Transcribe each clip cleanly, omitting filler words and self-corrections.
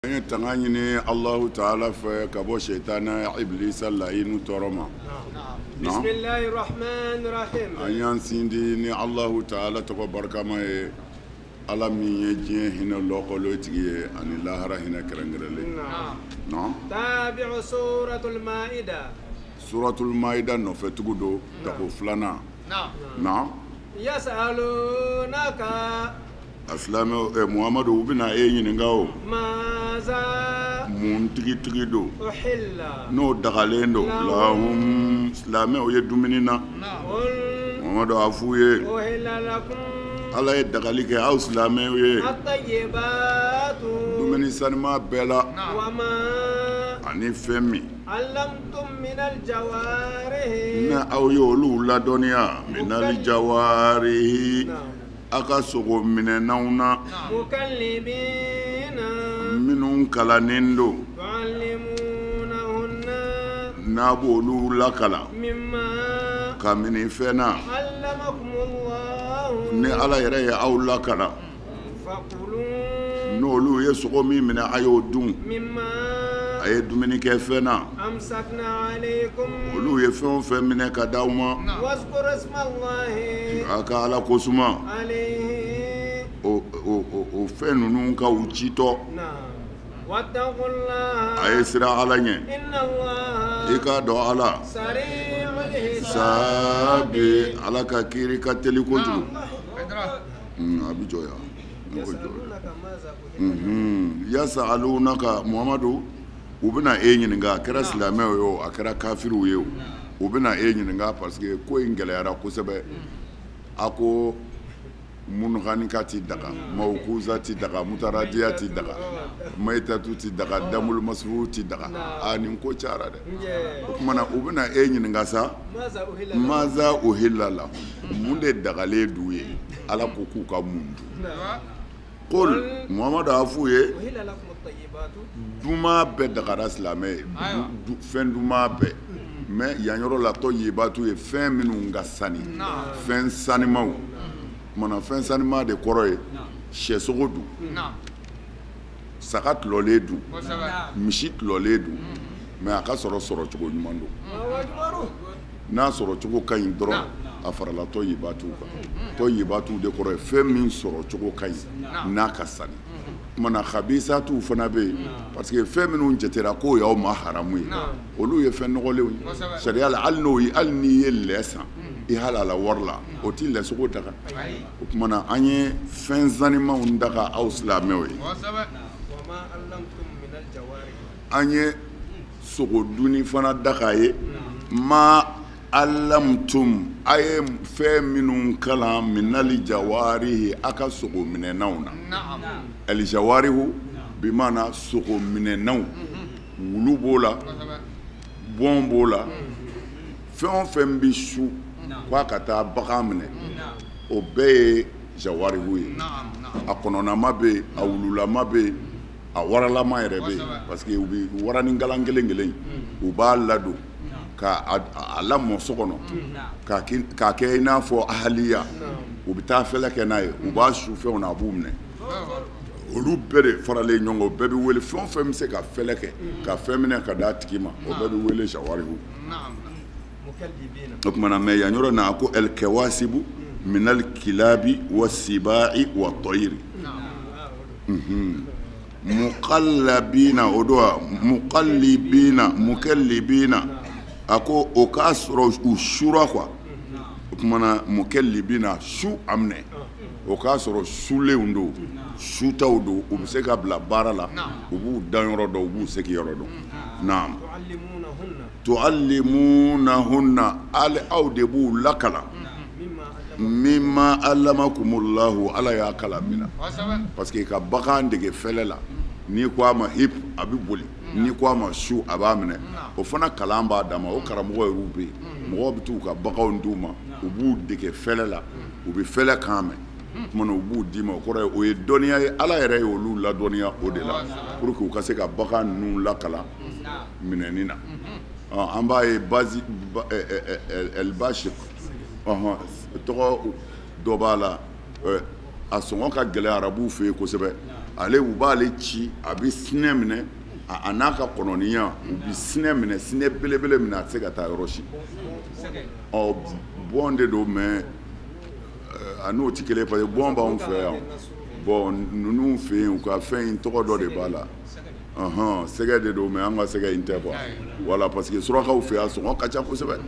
تغاني الله تعالى فكبو شيطانا إبليس اللعين ترما. بسم الله الرحمن الرحيم. أيان سيندي الله تعالى تبارك ما على مين يجي هنا لوكلو تيجي أن الله هنا كرنجرلي. نعم. تابع سورة المائدة. سورة المائدة نفتقدو تقفلنا. نعم. يسألونك. أسلام محمد وبنا ينعو. ماذا. منتقي دو. أحل. نو دخلينو. لهم إسلام ويدوميننا. محمد عفوه. أحل لكم. الله يدخلك أو إسلام ويه. الطيبات. دوميني سنما بلا. وما. أني فمي. علمتم من الجوارح. نا أو يولو لا دنيا من الجوارح. أكاسوغو من نونا مكلبين منون كالانيندو تعلمونهن نابولو لكلا مما كامني فينا علمكم الله ني على يري أو لكلا فقولوا نولو يسوغو من أيو دون مما أي دوميني كيفنا أمسكنا عليكم ولو يفون فمن كداوما واذكر اسم الله أكا على كوسما عليه o fɛn ninnu ka u citɔ واتقوا الله a ye sira ala ɲɛ إن الله i k'a dɔn ala سريع الحساب saabe ala ka kiiri ka teli kojugu a bi jɔ yan ne ko jɔ yasa alunaka muhamadu u bɛna e ɲininka a kɛra silamɛw ye o a kɛra kafiriw ye o u bɛna e ɲininka parce que ko in gɛlɛyara kosɛbɛ a ko munhanika ti daga mawkuza ti daga mutaradiya ti daga maitatu ti daga damul masfu ti daga a nin ko cara dɛ o kumana u bɛna e ɲininka sa maza uhilla lahum mun de dagalen d'u ye ala ko k'u ka mun dun qul muhamadu a f'u ye duma bɛɛ dagara silamɛ ye fɛn duma bɛɛ mais yan yɔrɔ la tɔyibatu ye fɛn minnu ka sani fɛn sanimaw mana fɛn sanima de kɔrɔ ye sɛsogo dun saga tulɔlen dun misi tulɔlen dun mais a ka sɔrɔ sɔrɔcogo ɲuman don n'a sɔrɔcogo ka ɲi dɔrɔn a farala tɔyibatu kan tɔyibatu de kɔrɔ ye fɛn min sɔrɔcogo ka ɲi n'a ka sani mana khabisatu fana bɛ yen parce que fɛn minnu jatera k'o y'aw ma haramu ye olu ye fɛn nɔgɔlenw ye sariya la hali n'o ye hali n'i ye lɛ san i halala wari la o ti lɛsogo daga o kumana an ye fɛn zanimanw daga aw silamɛw ye an ye sogoduni fana daga ye ma alamtum a ye fɛn minnu kalan minali jawarihi a ka sogominɛnaw na alijawarihu bi mana sogominɛnaw wulu b'o la bɔn b'o la fɛn o fɛn bɛ su k'a ka taa bagan minɛ o bɛɛ ye jawarihu ye a kɔnɔnama bɛ yen a wululama bɛ yen a waralama yɛrɛ bɛ yen parce que u bɛ waranin galan kelen kelen u b'a ladon k'a lamɔ so kɔnɔ k'a kɛ i n'a fɔ ahaliya u bɛ taa fɛlɛ kɛ n'a ye u b'a su fɛnw na a b'u minɛ olu bɛɛ de faralen ɲɔgɔn kan o bɛɛ bɛ wele fɛn o fɛn bɛ se ka fɛlɛ kɛ ka fɛn minɛ ka d'a tigi ma o bɛɛ bɛ wele jawarihu o kumana mɛ yan yɔrɔ na a ko ɛlikɛwasibu minali kilabi wa sibai wa tɔyiri mukallabina o do wa mukallibina a ko o k'a sɔrɔ u sura quoi o kumana mukallibina su a minɛ o k'a sɔrɔ sulenw don sutaw don u bɛ se ka bila baara la u b'u dan yɔrɔ dɔn u b'u segi yɔrɔ dɔn naam tuallimunahunna ali aw de b'u lakala mimma allamakumullahu ala y'a kalan min na parce que ka bagan dege fɛlɛ la n'i ko a ma hip a bɛ boli n'i ko a ma su a b'a minɛ o fana kalan b'a dama o karamɔgɔ yɛrɛw bɛ yen mɔgɔw bɛ t'u ka baganw d'u ma u b'u dege fɛlɛ la u bɛ fɛlɛ kan mɛn kumana u b'u d'i ma o kɔrɔ ye o ye dɔnniya ye ala yɛrɛ ye olu ladɔnniya o de la pour que u ka se ka bagan ninnu lakala minɛni na an b'a ye bazi elbashir tɔgɔ dɔ b'a la a sɔngɔ ka gɛlɛn arabuw fɛ yen kosɛbɛ ale u b'ale ci a bɛ sinɛ minɛ a n'a ka kɔnɔniya u bɛ sinɛ minɛ sinɛ belebele minɛ a tɛ se ka taa yɔrɔ si bɔn de don mais a n'o tɛ kelen parce que bɔn b'anw fɛ yan bon ninnu fɛ yen u ka fɛn in tɔgɔ dɔ de b'a la sɛgɛ de don mais an ka sɛgɛ in tɛ quoi voilà parce que surakaw fɛ yan sɔngɔ ka ca kosɛbɛ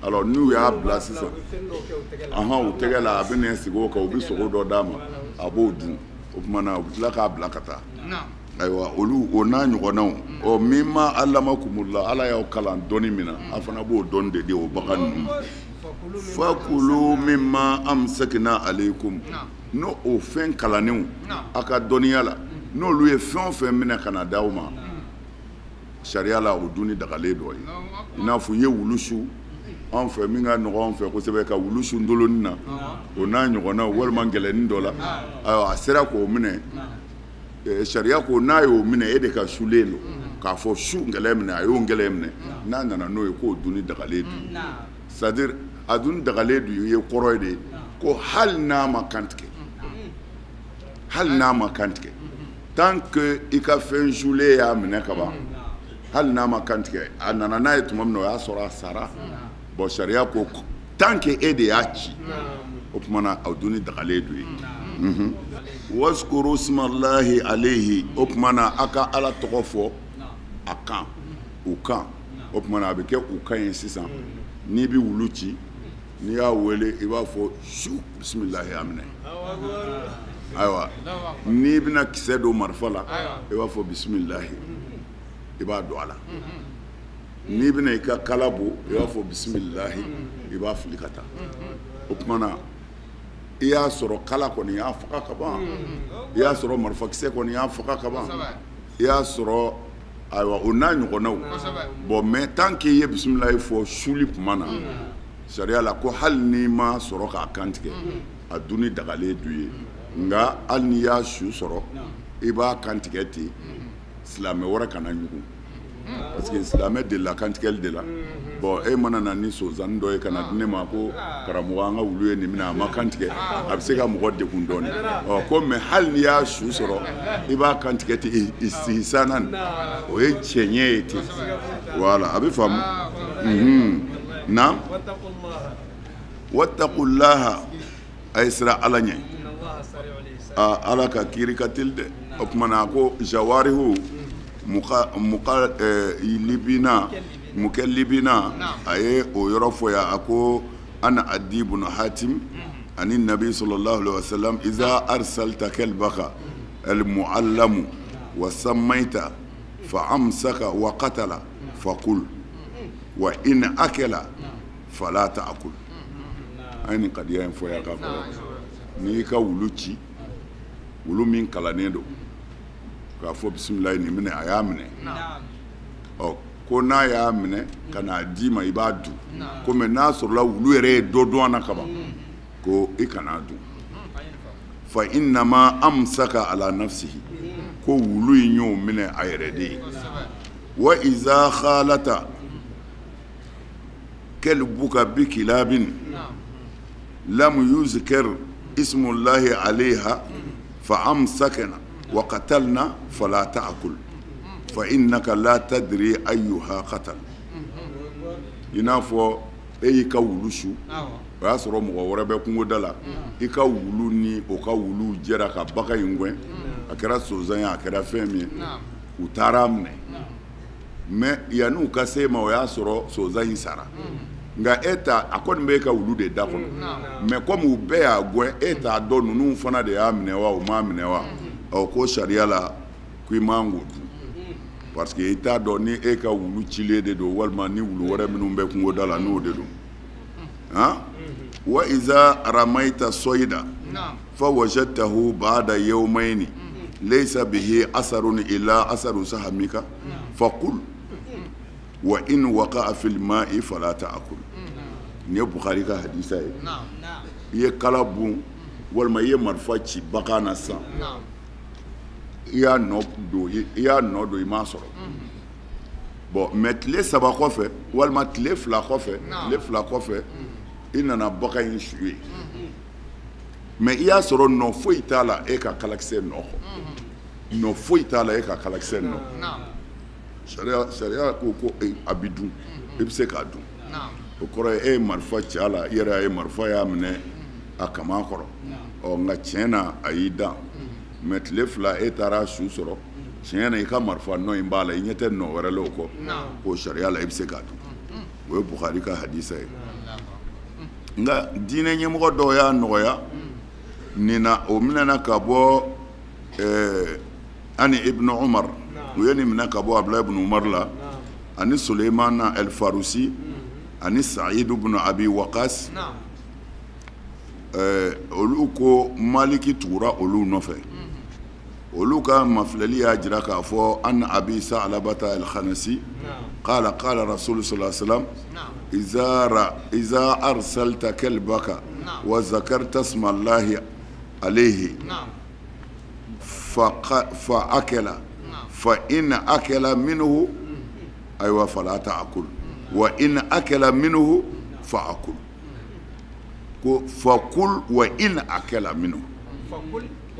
alors n'u y'a bila sisan u tɛgɛ la a bɛ nɛn sigi o kan u bɛ sogo dɔ d'a ma a b'o dun o tuma na u bɛ tila k'a bila ka taa ayiwa olu o n'a ɲɔgɔnnaw min ma alamakumula ala y'aw kalan dɔnni min na a fana b'o dɔnni de di o bagan ninnu fakulu mimma amsakna alaykum no o fɛn kalannenw a ka dɔnniya la n'olu ye fɛn o fɛn minɛ ka na d'aw ma sariya la o dun ni dagalen dɔ ye i n'a fɔ i ye wulu su anw fɛ min ka nɔgɔ anw fɛ kosɛbɛ ka wulu su ndolonin na o n'a ɲɔgɔnnaw walima gɛlɛnin dɔ la ayiwa a sera k'o minɛ sariya ko n'a y'o minɛ e de ka sulen don k'a fɔ su ngɛlɛ minɛ a y'o ngɛlɛ minɛ n'a nana n'o ye k'o dun ni dagalen dun c'est-à-dire a dun dagalen dun ye kɔrɔ ye de ko hali n'a ma kantigɛ tant que i ka fɛn sulen y'a minɛ ka ban hali n'a ma kantigɛ a nana n'a ye tuma min na o y'a sɔrɔ a sara bon sariya ko tant que e de y'a ci o tuma na a dun ni dagalen dun ye waskuru smallahi alayhi o tuma na a ka ala tɔgɔ fɔ a kan u kan o tuma na a bɛ kɛ u kan ye sisan n'i bɛ wulu ci n'i y'a wele i b'a fɔ su bisimilahi a minɛ ayiwa n'i bɛna kisɛ don marifa la i b'a fɔ bisimilahi i b'a don a la n'i bɛna i ka kala bɔ i b'a fɔ bisimilahi i b'a fili ka taa o tuma na i y'a sɔrɔ kala kɔni y'a faga ka ban i y'a sɔrɔ marifakisɛ kɔni y'a faga ka ban i y'a sɔrɔ ayiwa o n'a ɲɔgɔnnaw bon mais tant que i ye bisimilahi fɔ suli tuma na sariya la ko hali n'i ma sɔrɔ k'a kantigɛ a dun ni dagalen du ye nka hali n'i y'a su sɔrɔ i b'a kantigɛ ten silamɛ wɛrɛ kana ɲugun parce que silamɛ delila kantigɛli de la bon e mana na ni sozani dɔ ye ka na di ne ma ko karamɔgɔ an ka wulu ye nin minɛ a ma kantigɛ a bɛ se ka mɔgɔ degun dɔɔni ko mais hali n'i y'a su sɔrɔ i b'a kantigɛ ten istihisanan o ye cɛɲɛ ye ten voilà a bɛ faamu naam wattaqullaha a ye siran ala ɲɛ ala ka kiiri ka teli dɛ o tuma na ko jawarihu mukallibina a ye o yɔrɔ fɔ yan a ko ana adi ibn hatim ani nabi sallallahu alaihi wasallam iza arsalta kalbaka almuallamu wa sammaita fa amsaka wa qatala faqul wa in akala fala ta'kul ani kadiya in fɔ yan ka fɔ ni ka wulu ci wulu min kalannen don k'a fɔ bisimilayi nin minɛ a y'a minɛ ko n'a y'a minɛ ka n'a d'i ma i b'a dun ko mɛ n'a sɔrɔla wulu yɛrɛ ye dɔ dɔn a la ka ban ko i kana dun fa innama amsaka ala nafsihi ko wulu in y'o minɛ a yɛrɛ de ye wa iza khalata kalbuka bi kilabin lam yuzkar ismullahi alayha fa amsakna وقتلنا فلا تأكل فإنك لا تدري أيها قتل ينافو أي كولوشو وياسرو مغوربه كونغودالا إي كولو ني أو كولو جرا كباكا ينغوين أكرا سوزانيا أكرا فيمي وتارامني mais yanu ka se ma o y'a sɔrɔ sozan in sara nka e ta a kɔni bɛ ka wulu de da kɔnɔ mais comme u bɛɛ y'a gɛn e t'a dɔn ninnu fana de y'a minɛ wa u m'a minɛ wa ko sariya la ko i man k'o dun parce que i t'a dɔn ni e ka wulu cilen de don walima ni wulu wɛrɛ minnu bɛ kungoda la n'o de don wa iza ramaita soyida fa wajadtahu ba'da yawmayni laysa bihi asarun illa asaru sahamika faqul wa in waqa'a fil ma'i fala ta'kul ni Bukhari ka hadisa ye i ye kala bon walima i ye marifa ci bagan na san i y'a nɔ don i m'a sɔrɔ bon mais tile saba kɔfɛ walima tile fila kɔfɛ i nana bagan in su ye mais i y'a sɔrɔ nɔ foyi t'a la e ka kalakisɛ nɔ kɔ nɔ foyi t'a la e ka kalakisɛ nɔ نعم sariya ko a bɛ dun e bɛ se k'a dun نعم o kɔrɔ ye e ye marifa ci a la i yɛrɛ ye marifa y'a minɛ a kaman kɔrɔ nka tiɲɛ na a y'i dan mɛ tile 2 e taara su sɔrɔ tiɲɛ na i ka marifa nɔ in b'a la i ɲɛ tɛ nɔ wɛrɛ la o kɔ k'o sariya la i bɛ se k'a dun o ye Bukhari ka hadisa ye nka diinɛ ɲɛmɔgɔ dɔw y'a nɔgɔya nin na o minɛna ka bɔ ani Ibn Umar u ye nin minɛ ka bɔ Abdulahi ibn Umar la ani Suleymana el-Farusi ani Sa'id ibn Abi Waqas نعم olu ko Maliki tugura olu nɔfɛ olu ka mafilɛli y'a jira k'a fɔ an Abi Sa'labata al-Khanasi qala qala Rasul sallallahu alaihi wasallam إذا أرسلت كلبك وذكرت اسم الله عليه فأكل فإن أكل منه أيوة فلا تأكل وإن أكل منه فأكل فكل وإن أكل منه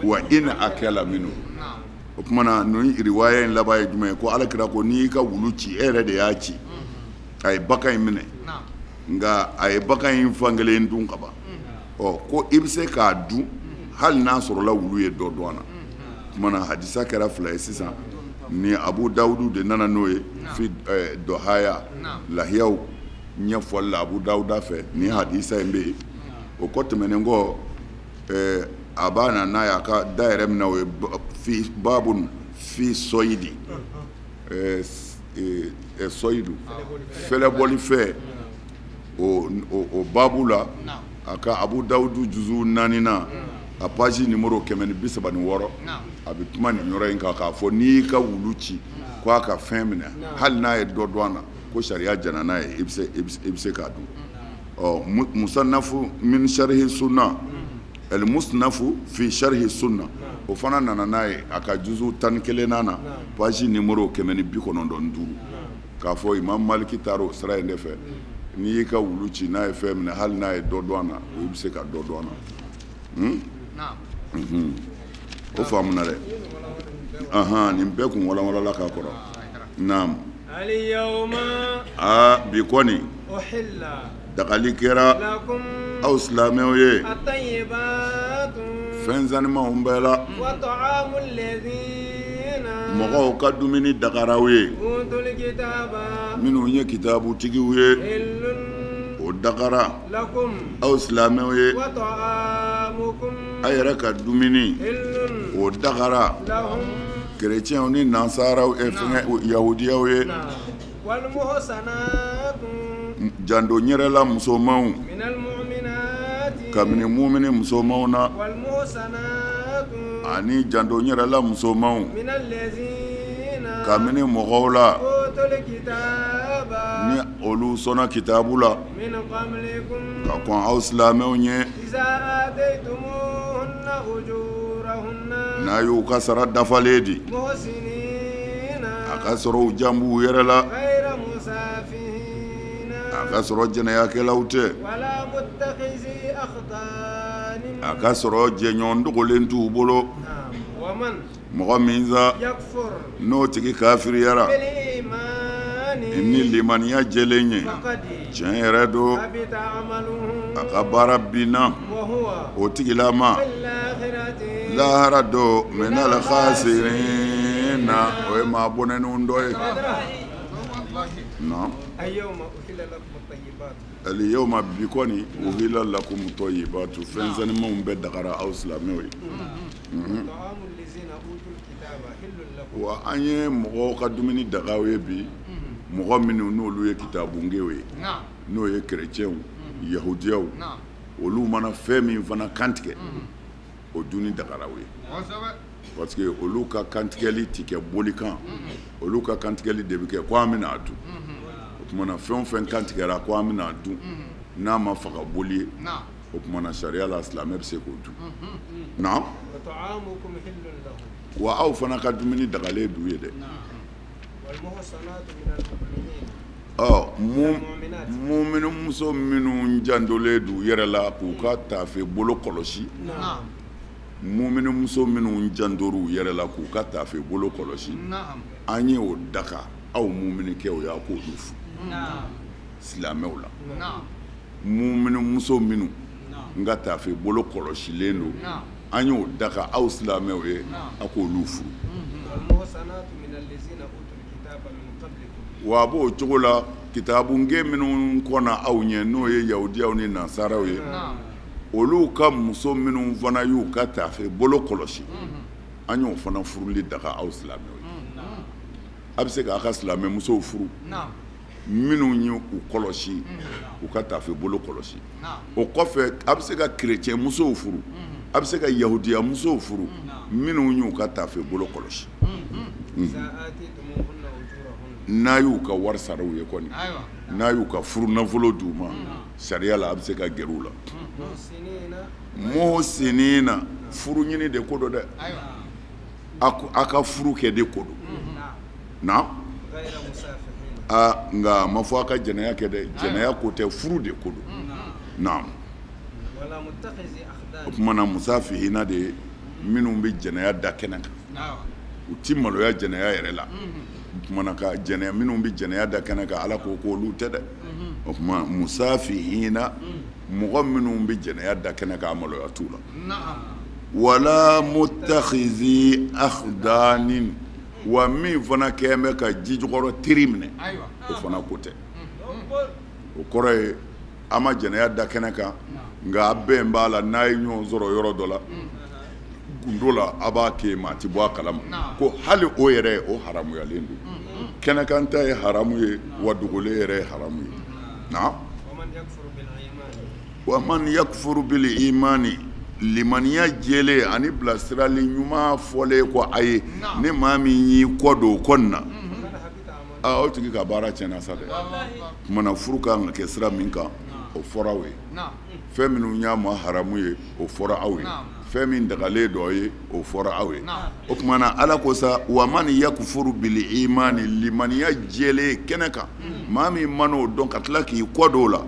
وإن أكل منه o kumana ni riwaya in laban ye jumɛn ye ko Alakira ko n'i ka wulu ci e yɛrɛ de y'a ci a ye bagan in minɛ nka a ye bagan in fankelen dun ka ban ko i bɛ se k'a dun hali n'a sɔrɔla wulu ye dɔ dɔn a la kumana hadisa kɛra 2 ye sisan ni Abu Dawudu de nana n'o ye fi Dɔhaya lahiyaw ɲɛfɔli la Abu Dawuda fɛ ni hadisa in bɛ yen o kɔ tɛmɛnen kɔ a b'a na n'a ye a ka da yɛrɛ min na o ye babun fi soyidi soyidu fɛlɛbɔli fɛ o babu la a ka Abu Dawudu juzu 4nan a page numéro 136 a bɛ kuma nin yɔrɔ in kan k'a fɔ n'i y'i ka wulu ci ko a ka fɛn minɛ hali n'a ye dɔ dɔn a la ko sariya jɛna n'a ye i bɛ se k'a dun musannafu min sharhi sunna el-musnafu fi sharhi sunna o fana nana n'a ye a ka juzu 11nan na page numéro 195 k'a fɔ Imam Maliki taara o sira in de fɛ n'i y'i ka wulu ci n'a ye fɛn minɛ hali n'a ye dɔ dɔn a la o bɛ se ka dɔ dɔn a la o faamuna dɛ nin bɛɛ kun walawalala k'a kɔrɔ naam اليوم bi kɔni أحل dagali kɛra لكم aw silamɛw ye الطيبات fɛn zanimanw bɛɛ la وطعام الذين mɔgɔw ka dumuni dagaraw ye أوتوا الكتاب minnu ye kitabutigiw ye حل o dagara لكم aw silamɛw ye وطعامكم a yɛrɛ ka dumuni حل o dagara لهم kerecɛnw ni nansaraw fɛngɛ yahudiyaw ye والمحصنات jando ɲɛrɛla musomanw من المؤمنات kabini mumini musomanw na والمحصنات ani jando ɲɛrɛla musomanw من الذين kabini mɔgɔw la أوتوا الكتاب ni olu sɔnna kitabu la من قبلكم ka kɔn aw silamɛw ɲɛ إذا آتيتموهن أجورهن n'a y'u ka sara dafalen di محسنين a ka sɔrɔ u janb'u yɛrɛ la غير مسافهين a ka sɔrɔ jɛnɛyakɛlaw tɛ ولا متخذي أخدان a ka sɔrɔ jɛɲɔgɔn dogolen t'u bolo ومن mɔgɔ min sa يكفر n'o tigi kafiriyara بالإيمان ni limaniya jɛlen ye فقد tiɲɛ yɛrɛ do حبط عمله a ka baara binna وهو o tigilama في الآخرة lahara do minal khasirina o ye maa bɔnɛninw dɔ ye na اليوم أحل لكم الطيبات aliyawma bi kɔni uhila lakum tayyibatu fɛn zanimanw bɛɛ dagara aw silamɛw ye طعام الذين أوتوا الكتاب حل لكم wa an ye mɔgɔw ka dumuni dagaw ye bi mɔgɔ minnu n'olu ye kitabungew ye n'o ye kerecɛnw yahudiyaw olu mana fɛn min fana kantigɛ o duni dagaraw ye parce que olu ka kantigɛli ti kɛ bolikan olu ka kantigɛli de bɛ kɛ ko an bɛna dun o tumana fɛn o fɛn kantigɛra ko an bɛna dun n'a ma faga boli ye o tumana sariya la silamɛ bɛ se k'o dun na وطعامكم حل لهم wa aw fana ka dumuni dagalen d'u ye dɛ والمحصنات من المؤمنين mumini muso minnu jandolen d'u yɛrɛ la k'u ka taafe bolo kɔlɔsi mumini muso minnu jandoru yɛrɛ la k'u ka taafe bolo kɔlɔsi an ye o daga aw muminikɛw y'a k'olu fu silamɛw la mumini muso minnu n ka taafe bolo kɔlɔsilen don an y'o daga aw silamɛw ye a k'olu fu wa a b'o cogo la kitabunge minnu kɔnna aw ɲɛ n'o ye yahudiyaw ni nasaraw ye olu ka muso minnu fana y'u ka taafe bolo kɔlɔsi an y'o fana furuli daga aw silamɛw ye a bɛ se k'a ka silamɛ musow furu minnu y'u kɔlɔsi u ka taafe bolo kɔlɔsi o kɔfɛ a bɛ se ka kerecɛn musow furu a bɛ se ka yahudiya musow furu minnu y'u ka taafe bolo kɔlɔsi n'a y'u ka wari sara u ye kɔni n'a y'u ka furu nafolo d'u ma sariya la a bɛ se ka gɛrɛ u la muhsinina furu ɲini de ko don dɛ a ka furu kɛ de ko don na nka a ma fɔ a ka jɛnɛya kɛ dɛ jɛnɛya ko tɛ furu de ko don na o tumana musafihina de minnu bɛ jɛnɛya da kɛnɛ kan u ti maloya jɛnɛya yɛrɛ la o tumana ka jɛnɛya minnu bɛ jɛnɛya da kɛnɛ kan ala ko olu tɛ dɛ o tuma musafihina mɔgɔ minnu bɛ jɛnɛya da kɛnɛ kan a maloya t'u la wala mutakhizi akhdanin wa min fana kɛn bɛ ka jijukɔrɔ teri minɛ o fana ko tɛ o kɔrɔ ye a ma jɛnɛya da kɛnɛ kan nka a bɛn b'a la n'a ye ɲɔgɔn sɔrɔ yɔrɔ dɔ la gundo la a b'a kɛ maa ti bɔ a kalama ko hali o yɛrɛ o haramuyalen don kɛnɛkan ta ye haramu ye wa dogolen yɛrɛ ye haramu ye na wa man yakfuru bil imani limaniya jɛlen ani bilasirali ɲuman fɔlen ko a ye ni maa min y'i kɔ don o kɔni na o tigi ka baara tiɲɛna sa dɛ kumana furu kan ka kɛ sira min kan o fɔra aw ye fɛn minnu y'a ma haramu ye o fɔra aw ye fɛn min dagalen dɔ ye o fɔra aw ye o kumana ala ko sa wa man yakfuru bil imani limaniya jɛlen kɛnɛ kan maa min man'o dɔn ka tila k'i kɔ don o la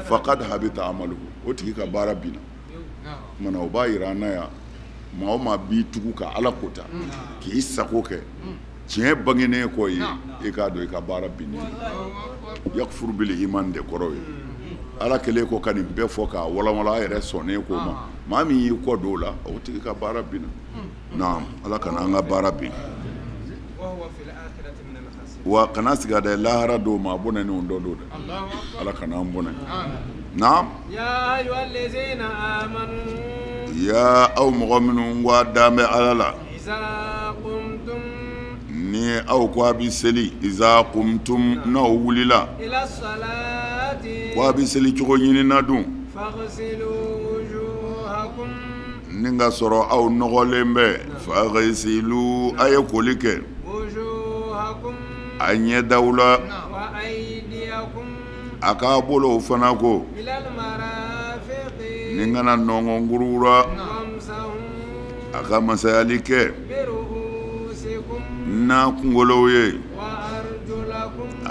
faqad habita amaluhu o tigi ka baara binna kumana o b'a yira an na yan maa o maa b'i tugu ka ala kota k'i sago kɛ tiɲɛ bangenen kɔ ye i k'a dɔn i ka baara binnen yakfuru bil imani de kɔrɔ ye ala kɛlen ko ka nin bɛɛ fɔ k'a walawala a yɛrɛ sɔnnen ko ma maa min y'i kɔ don o la o tigi ka baara binna naam ala kana an ka baara bin wa kana siga dɛ lahara dɔw ma a bɔnɛnenw dɔ don dɛ ala kana an bɔnɛ naam ya aw mɔgɔ minnu ko a dan bɛ ala la ni aw ko a bɛ seli iza kumtum n'aw wulila ko a bɛ seli cogo ɲinina dun ni ka sɔrɔ aw nɔgɔlen bɛ faghsilu a ye koli kɛ a ɲɛdaw la a k'a bolow fana ko ni kana nɔngɔnkurura a ka masayali kɛ n'a kunkolow ye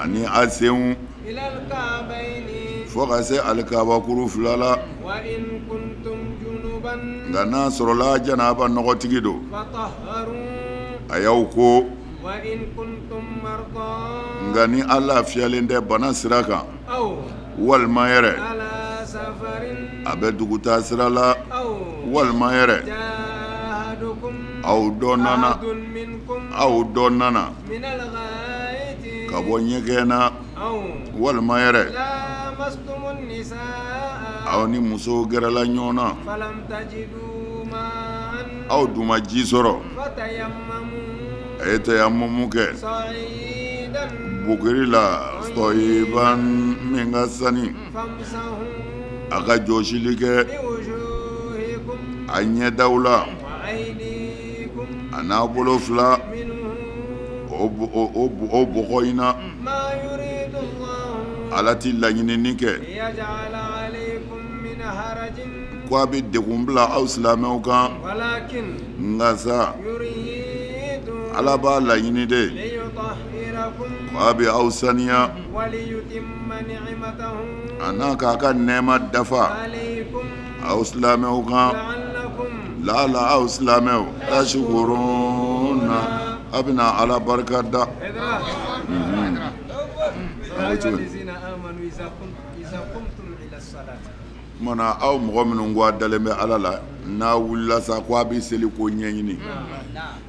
ani a senw fo ka se alikabakuru 2 la nka n'a sɔrɔla janaba nɔgɔtigi don a y'aw ko nka ni a lafiyalen tɛ bana sira kan walima yɛrɛ a bɛ dugutaa sira la walima yɛrɛ aw dɔ nana ka bɔ ɲɛgɛn na walima yɛrɛ aw ni muso gɛrɛla ɲɔgɔn na aw dun ma ji sɔrɔ a ye tayamumu kɛ buguri la tɔyiban min ka sani a ka jɔsili kɛ a ɲɛdaw la a n'a bolo 2 o bɔgɔ in na ala ti laɲinini kɛ ko a bɛ degun bila aw silamɛw kan nka sa ala b'a laɲini de ko a bɛ aw saniya a n'a k'a ka nɛɛma dafa aw silamɛw kan la la aw silamɛw tashkuruna a bɛna ala barika da. Mana aw mɔgɔ minnu ko a dalen bɛ ala la n'a wulila sa ko a bɛ seli ko ɲɛɲini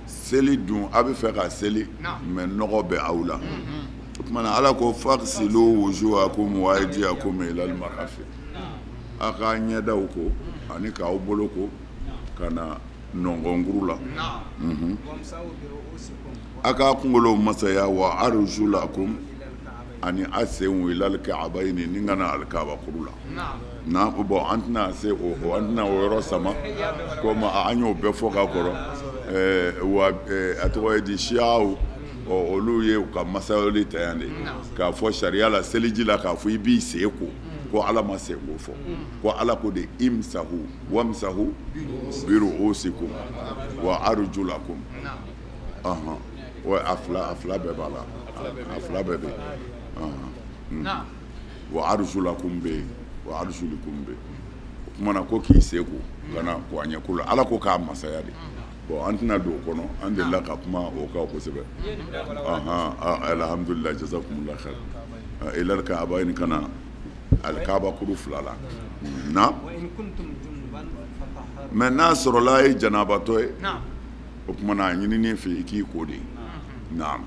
seli dun a bɛ fɛ ka seli mais nɔgɔ bɛ aw la o tumana ala ko faghsilu wujuhakum wa aydiyakum ila al-marafiq a ka ɲɛdaw ko ani k'aw bolo ko ka na nɔngɔnkuru la a ka kunkolo masaya wa arjulakum ani a senw ila al-ka'bayni ni ka na alikabakuru la. Na bon an tɛna se o an tɛna o yɔrɔ sama komi an y'o bɛɛ fɔ ka kɔrɔ wa a tɔgɔ ye di siyaw olu ye u ka masayali ta yan de k'a fɔ sariya la seliji la k'a fɔ i b'i sen ko ala ma se k'o fɔ ko ala ko de imsahu wamsahu biru'usikum wa arjulakum wa a fila bɛɛ b'a la a fila bɛɛ bɛ wa arjulakum bɛ yen wa arjulikum bɛ o kumana ko k'i se ko ka na ko a ɲɛko la ala ko k'a masaya de bon an tɛna don o kɔnɔ an delila ka kuma o kan kosɛbɛ alhamdulilayi jazakumullahu khair ilal ka'bayni kana alikabakuru fila la na mais n'a sɔrɔla a ye janabatɔ ye o kumana a ɲinini fɛ i k'i ko de na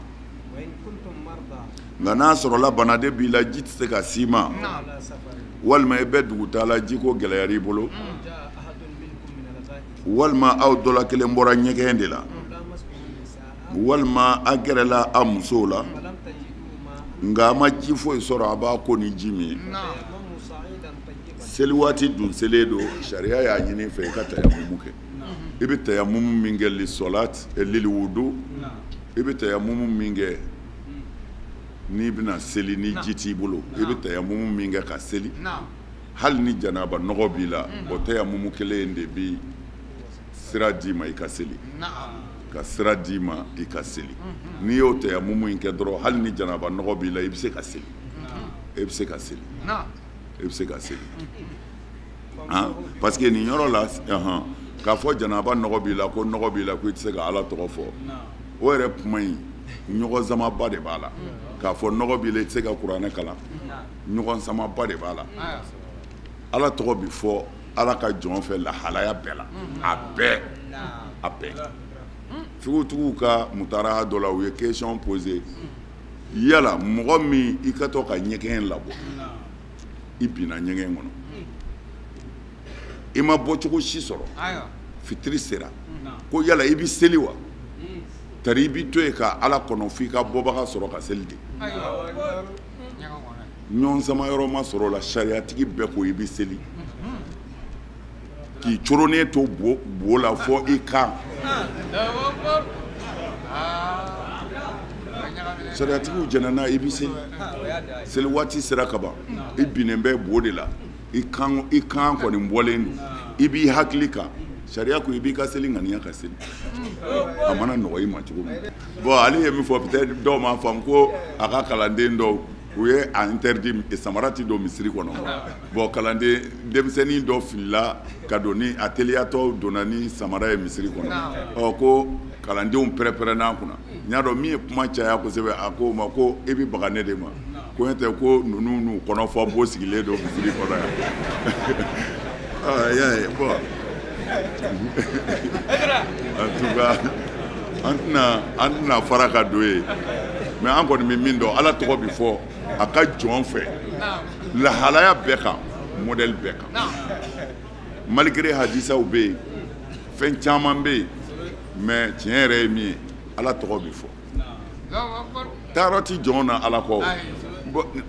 nka n'a sɔrɔla banaden b'i la ji tɛ se ka s'i ma walima i bɛ dugutaa la ji ko gɛlɛyara i bolo walima aw dɔ la kelen bɔra ɲɛgɛn de la walima a gɛrɛla a musow la nka a ma ji foyi sɔrɔ a b'a ko ni ji min ye seli waati dun selen don sariya y'a ɲini fɛ i ka tayamumu kɛ i bɛ tayamumu min kɛ lil wudu i bɛ tayamumu min kɛ n'i bɛna seli ni ji t'i bolo i bɛ tayamumu min kɛ ka seli hali ni janaba nɔgɔ b'i la o tayamumu kelen de bi sira d'i ma i ka seli ka sira d'i ma i ka seli n'i y'o tayamumu in kɛ dɔrɔn hali ni janaba nɔgɔ b'i la i bɛ se ka seli i bɛ se ka seli i bɛ se ka seli parce que nin yɔrɔ la k'a fɔ janaba nɔgɔ b'i la ko nɔgɔ b'i la ko i tɛ se ka ala tɔgɔ fɔ o yɛrɛ kuma in ɲɔgɔn samaba de b'a la k'a fɔ nɔgɔ b'i la i tɛ se ka kuranɛ kalan ɲɔgɔn samaba de b'a la ala tɔgɔ bi fɔ ala ka jɔn fɛ lahalaya bɛɛ la a bɛɛ fugutigiw ka mutaraha dɔ la u ye question posé yala mɔgɔ min i ka to ka ɲɛgɛn labɔ i binna ɲɛgɛn kɔnɔ i ma bɔcogo si sɔrɔ fitiri sera ko yala i bɛ seli wa tari i bɛ to yen ka ala kɔnɔ f'i ka bɔbaga sɔrɔ ka seli de ɲɔgɔn sama yɔrɔ ma sɔrɔ la sariyatigi bɛɛ ko i bɛ seli k'i coronen to bo la fɔ i kan sariyatigiw jɛnna i bɛ seli waati sera ka ban i binnen bɛ bo de la i kan kɔni bɔlen don i b'i hakili kan sariya ko i b'i ka seli ŋaniya ka seli a mana nɔgɔ i ma cogo min bon ale ye min fɔ peut-être dɔw m'a faamu ko a ka kalanden dɔw u ye a interdit samara tɛ don misiri kɔnɔ bon kalanden denmisɛnnin dɔ filila ka don ni a teliyatɔ donna ni samara ye misiri kɔnɔ ko kalandenw pɛrɛn-pɛrɛnna kunna n y'a dɔn min ye kuma caya kosɛbɛ a ko o ma ko e bɛ baga ne de ma ko n tɛ ko ninnu n'u kɔnɔfɔ bo sigilen don misiri kɔnɔ yan y'a ye bon en tout cas an tɛna fara ka don yen mais an kɔni bɛ min dɔn ala tɔgɔ bi fɔ a ka jɔn fɛ lahalaya bɛɛ kan modèle bɛɛ kan malgré hadisaw bɛ yen fɛn caman bɛ yen mais tiɲɛ yɛrɛ ye min ye ala tɔgɔ bi fɔ taarɔ ti jɔn na ala kɔ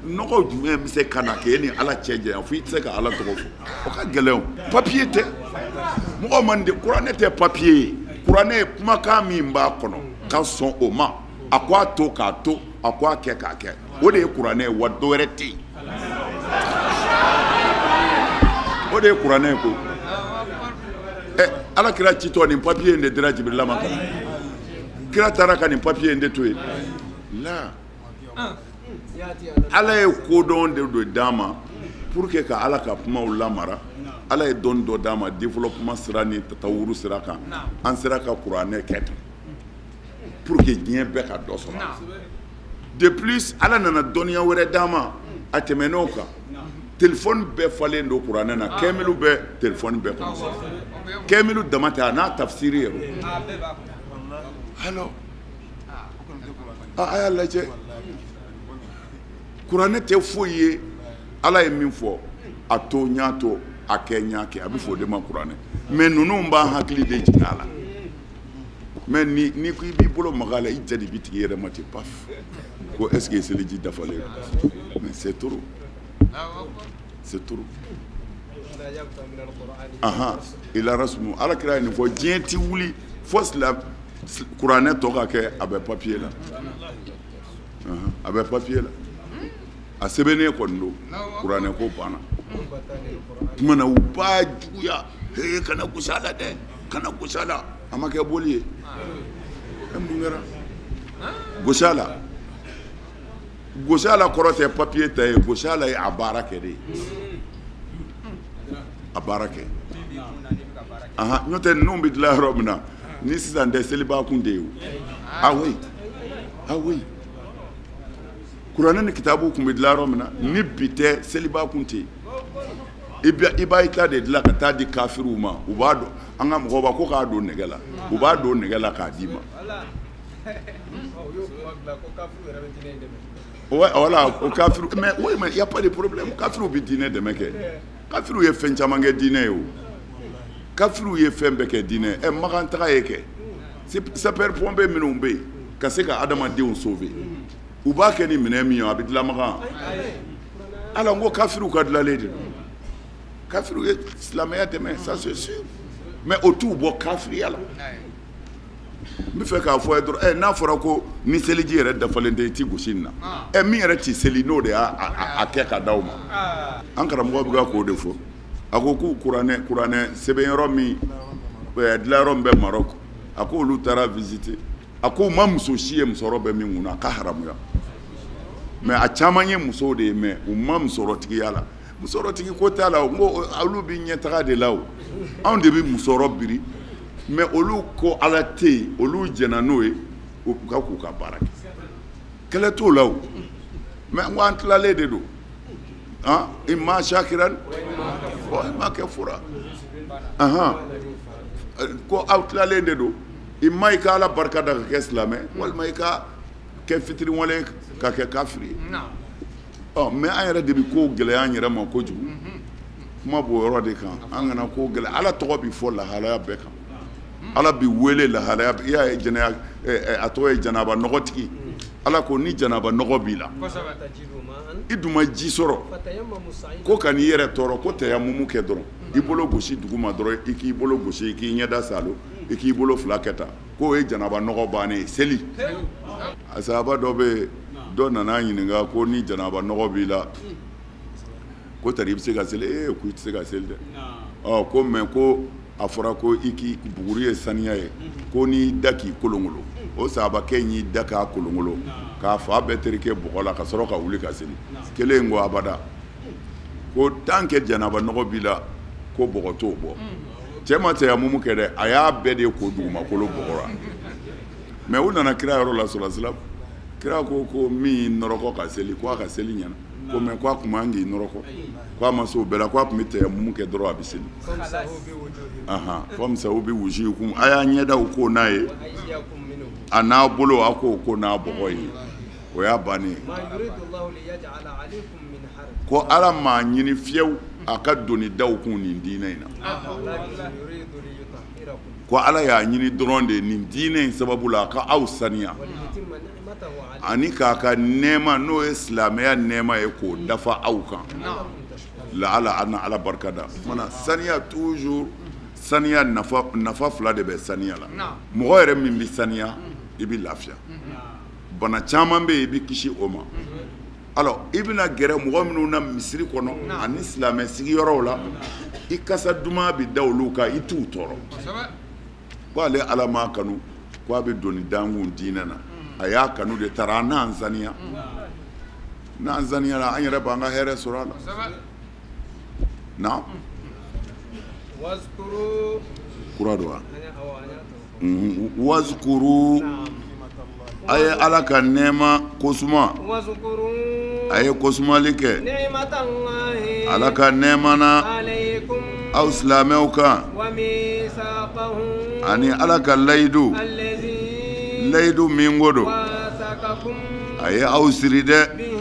nɔgɔ jumɛn bɛ se ka na k'e ni ala cɛ janya fo i tɛ se ka ala tɔgɔ fɔ o ka gɛlɛn o papiye tɛ mɔgɔ man di kuranɛ tɛ papiye ye kuranɛ ye kumakan min b'a kɔnɔ ka sɔn o ma a ko a to k'a to a ko a kɛ k'a kɛ o de ye kuranɛ ye wa dɔ wɛrɛ tɛ yen o de ye kuranɛ ye ko ala kira citɔ nin papiye in de dira Jibirila ma kira taara ka nin papiye in de to yen la ala ye kodɔn de don d'a ma pour que ka ala ka kumaw lamara ala ye dɔnni dɔ d'a ma développement sira ni tatawuru sira kan an sera ka kuranɛ kɛ tan pour que diɲɛ bɛɛ ka dɔ sɔrɔ de plus ala nana dɔnniya wɛrɛ d'a ma a tɛmɛn'o kan téléphone bɛɛ falen don kuranɛ na kɛmɛlu bɛ téléphone bɛɛ kɔnɔ kɛmɛlu dama tɛ a n'a tafsiri yɛrɛ alors a y'a lajɛ kuranɛ tɛ foyi ye ala ye min fɔ a to n y'a to a kɛ n y'a kɛ a bɛ fɔ o de ma kuranɛ mais ninnu b'an hakili de jigin a la mais ni ko i b'i bolo maga a la i jɛ de b'i tigi yɛrɛ ma ten paf ko est ce que seliji dafalen mais c'est trop c'est trop ila rasmu ala kira ye nin fɔ diɲɛ ti wuli fo kuranɛ tɔ ka kɛ a bɛ papier la a bɛ papier la a sɛbɛnnen kɔni don kuranɛ ko banna tuma na u b'a juguya kana gosi a la dɛ kana gosi a la a ma kɛ boli ye mun kɛra gosi a la gosi a la kɔrɔ tɛ papier ta ye gosi a la ye a baara kɛ de ye a baara kɛ n'o tɛ ninnu bɛ dilan yɔrɔ min na ni sisan tɛ seliba kun tɛ ye o ah oui kuranɛ ni kitabu kun bɛ dilan yɔrɔ min na ni bi tɛ seliba kun tɛ yen i b'a ta de dilan ka taa di kafiriw ma u b'a dɔn an ka mɔgɔw b'a ko k'a don nɛgɛ la u b'a don nɛgɛ la k'a d'i ma voilà o kafiriw mais oui mais il y a pas de problème kafiriw bɛ diinɛ dɛmɛ kɛ kafiriw ye fɛn caman kɛ diinɛ ye o kafiriw ye fɛn bɛɛ kɛ diinɛ ɛ makan taga ye kɛ sapeur pompier minnu bɛ yen ka se ka adamadenw sauver u b'a kɛ ni minɛn min ye a bɛ dilan makan ala n ko kafiriw ka dilanlen de don kafiriw ye silamɛya dɛmɛ ça c'est sûr mais o t'u bɔ kafiriya la n bɛ fɛ k'a fɔ ye dɔrɔn n'a fɔra ko ni seliji yɛrɛ dafalen tɛ i ti gosi nin na min yɛrɛ ti seli n'o de y'a kɛ ka d'aw ma an karamɔgɔ bɛ ka k'o de fɔ a ko k'u kuranɛ sɛbɛnyɔrɔ min dilayɔrɔ min bɛ Maroc a ko olu taara visiter a ko u ma muso si ye musɔrɔ bɛ min kunna a ka haramuya mais a caman ye musow de ye mais u ma musɔrɔtigiya la musɔrɔtigi ko t'a la o n ko olu bɛ ɲɛtaga de la o anw de bɛ musɔrɔ biri mais olu ko ala tɛ yen olu jɛnna n'o ye u ka k'u ka baara kɛ kɛlɛ t'o la o mais n ko an tilalen de don i ma shakiran i ma kɛ fura ko aw tilalen de don i ma i ka ala barika da ka kɛ silamɛ walima i ka kɛ fitiriwale ka kɛ kafiri ye mais an yɛrɛ de bɛ ko gɛlɛya an yɛrɛ ma kojugu kuma b'o yɔrɔ de kan an kana ko gɛlɛya ala tɔgɔ bɛ fɔ lahalaya bɛɛ kan ala bɛ wele lahalaya i y'a ye jɛnɛya a tɔgɔ ye janaba nɔgɔtigi ala ko ni janaba nɔgɔ b'i la i dun ma ji sɔrɔ ko ka n'i yɛrɛ tɔɔrɔ ko tayamumu kɛ dɔrɔn i bolo gosi dugu ma dɔrɔn i k'i bolo gosi i k'i ɲɛda salo i k'i bolo fila kɛ tan k'o ye janaba nɔgɔ bannen ye seli a sahaba dɔ bɛ yen dɔ nana ɲininka ko ni janaba nɔgɔ b'i la ko tari i bɛ se ka seli ko i tɛ se ka seli dɛ ko mais ko a fɔra ko i k'i buguri ye saniya ye ko n'i da k'i kolongolo o sahabakɛ in y'i da k'a kolongolo k'a fa bɛɛ terikɛ bɔgɔ la ka sɔrɔ ka wuli ka seli kelen ko abada ko tant que janaba nɔgɔ b'i la ko bɔgɔ t'o bɔ cɛ ma tayamumu kɛ dɛ a y'a bɛɛ de ko dugumakolo bɔgɔra mais u nana kira yɔrɔ la sɔrɔsilam kira ko min nɔrɔkɔ ka seli ko a ka seli ɲɛna ko mais ko a tun man k'i nɔrɔkɔ ko a ma se o bɛɛ la ko a tun bɛ tayamumu kɛ dɔrɔn a bɛ seli famsahu bi wujuhikum a y'a ɲɛdaw ko n'a ye a n'a bolo a k'o ko n'a bɔgɔ ye o y'a bannen ye ko ala m'a ɲini fiyewu a ka doni daw kun nin diinɛ in na ko ala y'a ɲini dɔrɔn de nin diinɛ in sababu la a ka aw saniya ani k'a ka nɛɛma n'o ye silamɛya nɛɛma ye k'o dafa aw kan la ala ana ala barika da mana saniya toujours saniya nafa fila de bɛ saniya la mɔgɔ yɛrɛ min bɛ saniya i bɛ lafiya bana caman bɛ yen i bɛ kisi o ma alors i bɛna gɛrɛ mɔgɔ minnu na misiri kɔnɔ ani silamɛ sigiyɔrɔw la i kasa duman bɛ da olu kan i t'u tɔɔrɔ ko ale ala m'a kanu ko a bɛ doni dankun diinɛ na a y'a kanu de taara an n'an saniya n'an saniyara an yɛrɛ b'an ka hɛrɛ sɔrɔ a la na واذكروا kura do wa wazkuru aye ala ka nema kosuma واذكروا aye kosumali kɛ نعمة الله ala ka nema na عليكم aw silamɛw kan وميثاقه ani ala ka layidu الذي layidu min ko do واثقكم a ye aw siri dɛ به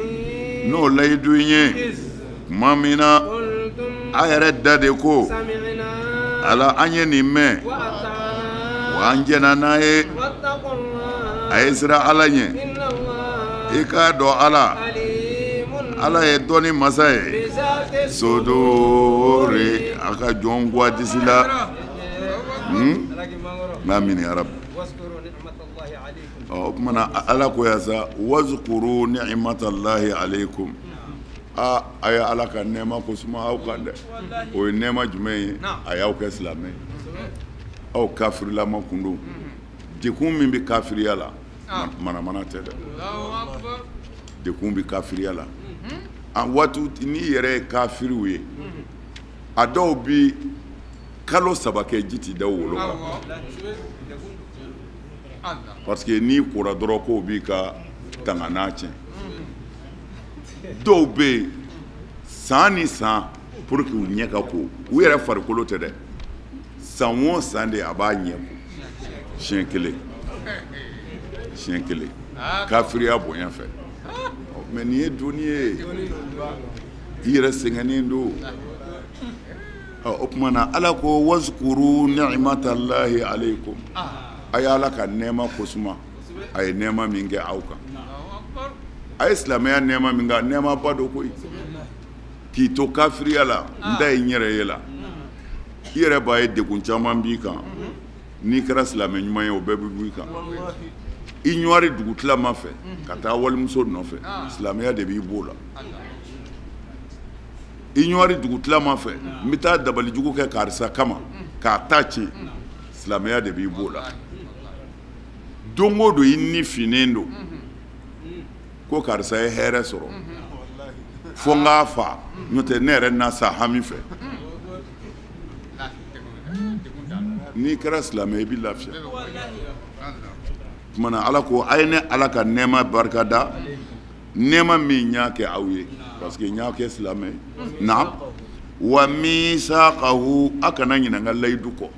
n'o layidu ye إذ tuma min na قلتم a yɛrɛ da de ko سمعنا ala an ye nin mɛn وأطعنا wa an jɛna n'a ye واتقوا الله a ye sira ala ɲɛ إن الله i k'a dɔn ala عليم ala ye dɔnni masa ye بذات sodore a ka jɔn guwa disi la لكن ما غرو n'a mini arabu واذكروا نعمة الله عليكم o kumana ala ko yasa wazkuru ni'matallahi alaykum a ye ala ka nɛɛma kosuma aw kan dɛ o ye nɛɛma jumɛn ye a y'aw kɛ silamɛ ye aw kafirilama kun don dekun min bɛ kafiriya la manamana tɛ dɛ dekun bɛ kafiriya la a waati n'i yɛrɛ ye kafiriw ye a dɔw bi kalo 3 kɛ ji tɛ da wolo kan parce que n'i kora dɔrɔn k'o b'i ka tangana tiɲɛ dɔw bɛ yen san ni san pour que u ɲɛ ka ko u yɛrɛ farikolo tɛ dɛ san o san de a b'a ɲɛ ko siɲɛ kelen kafiriya bonya fɛ mais nin ye doni ye i yɛrɛ sɛgɛnnen don o tuma na ala ko wazkuru ni'matallahi alaykum a ye ala ka nɛɛma kosuma a ye nɛɛma min kɛ aw kan a ye silamɛya nɛɛma min kɛ nɛɛma ba do koyi k'i to kafiriya la n da ye n yɛrɛ ye la i yɛrɛ b'a ye degun caman b'i kan n'i kɛra silamɛ ɲuman ye o bɛɛ bɛ bɔ i kan i ɲɔwari dugutilama fɛ ka taa walimuso nɔfɛ silamɛya de b'i b'o la i ɲɔwari dugutilama fɛ n bɛ taa dabalijugu kɛ karisa kama k'a ta tiɲɛ silamɛya de b'i b'o la don o don i ni finnen don ko karisa ye hɛrɛ sɔrɔ fo n k'a fa n'o tɛ ne yɛrɛ na sa hami fɛ n'i kɛra silamɛ i bɛ lafiya tuma na ala ko a ye ne ala ka nɛɛma barika da nɛɛma min y'a kɛ aw ye parce que n y'a kɛ silamɛ ye na wa misaqahu a kana ɲinɛ n ka layidu kɔ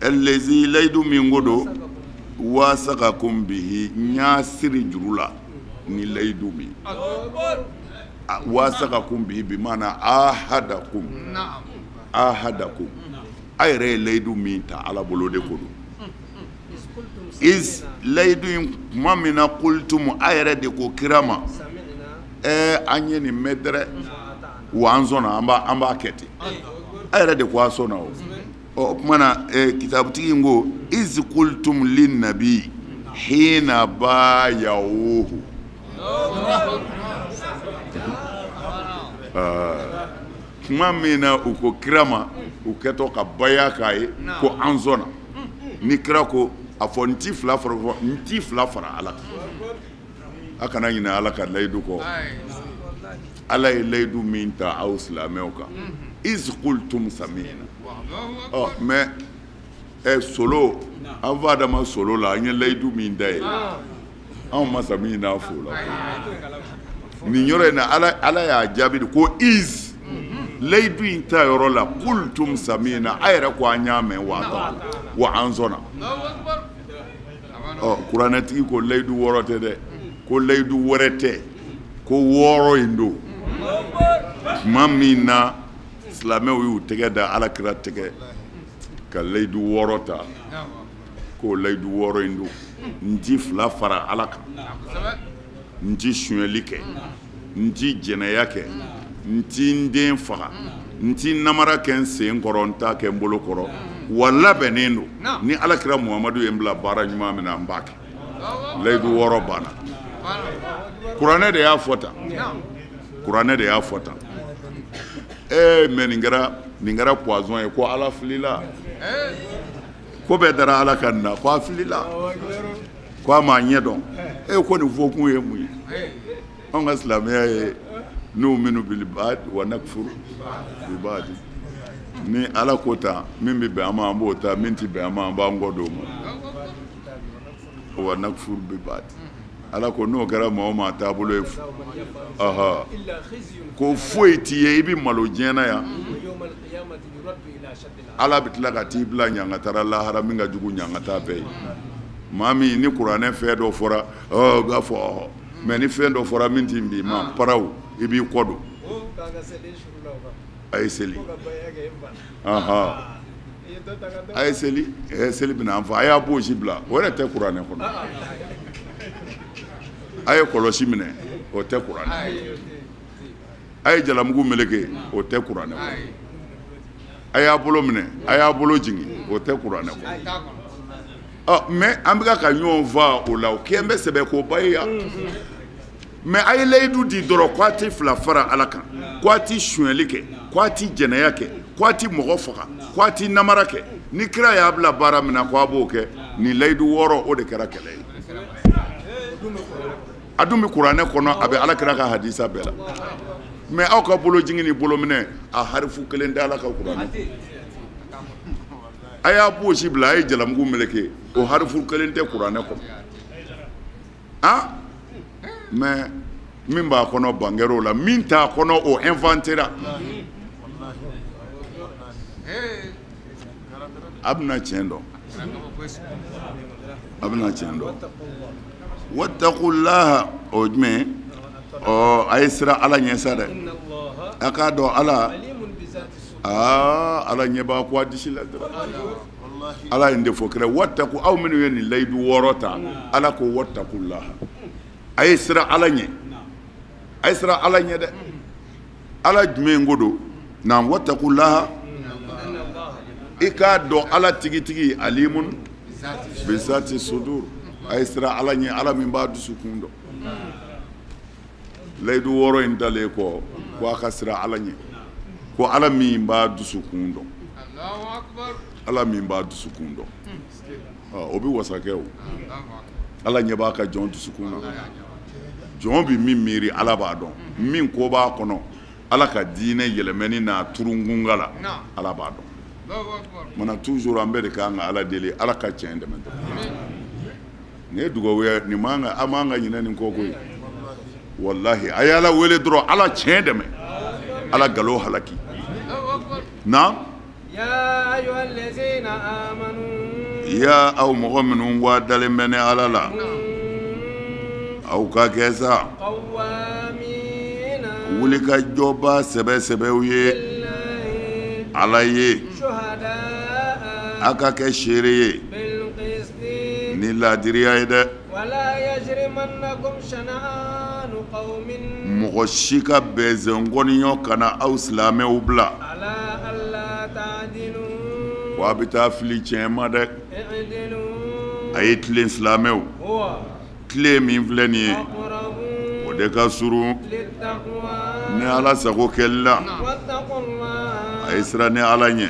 allazi layidu min ko don wasaqakum bihi n y'a siri juru la ni layidu min wasaqakum bihi bi maana ahadakum a yɛrɛ ye layidu min ta ala bolo de ko don is layidu in tuma min na kultum a yɛrɛ de ko kira ma an ye nin mɛn dɛrɛ wa an sɔnna an b'a kɛ ten a yɛrɛ de ko a sɔnna o o tuma na kitabutigi in ko is kultum lin nabi hina bayawuhu tuma min na u ko kira ma u kɛtɔ ka baya k'a ye ko an sɔnna ni kira ko a fɔ n ti fila fara ala kan a kana ɲinɛ ala ka layidu kɔ ala ye layidu min ta aw silamɛw kan iz qultum sami'na mais solo an fa adama solo la an ye layidu min da ye anw ma sami'na fo la nin yɔrɔ in na ala y'a jaabi de ko iz layidu in ta yɔrɔ la qultum sami'na a yɛrɛ ko an y'a mɛn wa an sɔnna kuranɛtigi ko layidu wɔɔrɔ tɛ dɛ ko layidu wɛrɛ tɛ ko wɔɔrɔ in don tuma min na silamɛw y'u tɛgɛ da alakira tɛgɛ ka layidu wɔɔrɔ ta k'o layidu wɔɔrɔ in don n ti fila fara ala kan n ti sonyɛli kɛ n ti jɛnɛya kɛ n ti n den faga n ti namara kɛ n sen kɔrɔ n t'a kɛ n bolo kɔrɔ wa labɛnnen don ni alakira muhamadu ye n bila baara ɲuman min na n b'a kɛ layidu wɔɔrɔ banna kuranɛ de y'a fɔ tan kuranɛ de y'a fɔ tan mais nin kɛra poison ye ko ala filila ko bɛɛ dara ala ka nin na ko a filila ko a m'a ɲɛ dɔn ko nin fɔkun ye mun ye anw ka silamɛya ye nu'minu bil ba'd wa nakfuru bi ba'd ni ala kota min bi bɛn a ma an b'o ta min ti bɛn a ma an b'an kɔ d'o ma wa nakfuru bi ba'd ala ko n'o kɛra maa o maa taabolo ye ko foyi t'i ye i bɛ malo diɲɛ na yan ala bɛ tila ka t'i bila ɲangatara lahara min ka jugu ɲangata bɛɛ ye maa min ni kuranɛ fɛn dɔ fɔra u b'a fɔ mɛ ni fɛn dɔ fɔra min t'i bi ma paraw i b'i kɔ don a ye seli a ye seli seli bɛna an fɔ a y'a b'o si bila o yɛrɛ tɛ kuranɛ kɔnɔ a ye kɔlɔsi minɛ o tɛ kuranɛ a ye jalamugu meleke o tɛ kuranɛ kɔnɔ a y'a bolo minɛ a y'a bolo jigin o tɛ kuranɛ kɔnɔ mɛ an bɛka ka ɲɔgɔn fa o la o kɛn bɛ sɛbɛkoba ye yan mɛ a ye layidu di dɔrɔn k'a tɛ fila fara ala kan k'a tɛ sonyɛli kɛ k'a tɛ jɛnɛya kɛ k'a tɛ mɔgɔ faga k'a tɛ namara kɛ ni kira y'a bila baara min na k'a b'o kɛ nin layidu 6 o de kɛra kɛlɛ ye a dun bɛ kuranɛ kɔnɔ a bɛ ala kira ka hadisa bɛɛ la mɛ aw ka bolo jigin ni bolo minɛ a harifu kelen tɛ ala ka kuranɛ a y'a b'o si bila a ye jalamugu meleke o harifu kelen tɛ kuranɛ kɔnɔ mɛ min b'a kɔnɔ bangɛrɛw la min t'a kɔnɔ o inventera a bɛna tiɲɛ dɔn wattaqulaha o jumɛn a ye sira ala ɲɛ sa dɛ a k'a dɔn ala ala ɲɛ b'a ko a disi la dɔrɔn ala ye nin de fɔ kira wattaqu aw minnu ye nin layidu 6 ta ala ko wattaqulaha a ye sira ala ɲɛ dɛ ala jumɛn ko don na wattaqulaha i k'a dɔn ala tigitigi alimun bizati sudur a ye sira ala ɲɛ ala min b'a dusukun dɔn layidu 6 in dalen kɔ ko a ka sira ala ɲɛ ko ala min b'a dusukun dɔn ala min b'a dusukun dɔn o bɛ wasakɛ o ala ɲɛ b'a ka jɔn dusukun na jɔn bɛ min miiri ala b'a dɔn min ko b'a kɔnɔ ala ka diinɛ yɛlɛmɛni n'a turunkunga la ala b'a dɔn mana toujours an bɛɛ de kan ka ala deli ala ka tiɲɛ dɛmɛ nin ye dugawu ye nin man ka an man ka ɲinɛ nin kɔ koyi wallahi a ye ala wele dɔrɔn ala tiɲɛ dɛmɛ ala galo halaki na ya aw mɔgɔ minnu wa dalen bɛ ni ala la aw ka kɛ sa wuli ka jɔba sɛbɛsɛbɛw ye ala ye a ka kɛ seere ye ni laadiriya ye dɛ mɔgɔ si ka bɛnzɛnkɔniyɔ kana aw silamɛw bila ko a bɛ taa fili tiɲɛ ma dɛ a ye tilen silamɛw tile min filɛ nin ye o de ka surun ni ala sago kɛli la a ye siran ni ala ɲɛ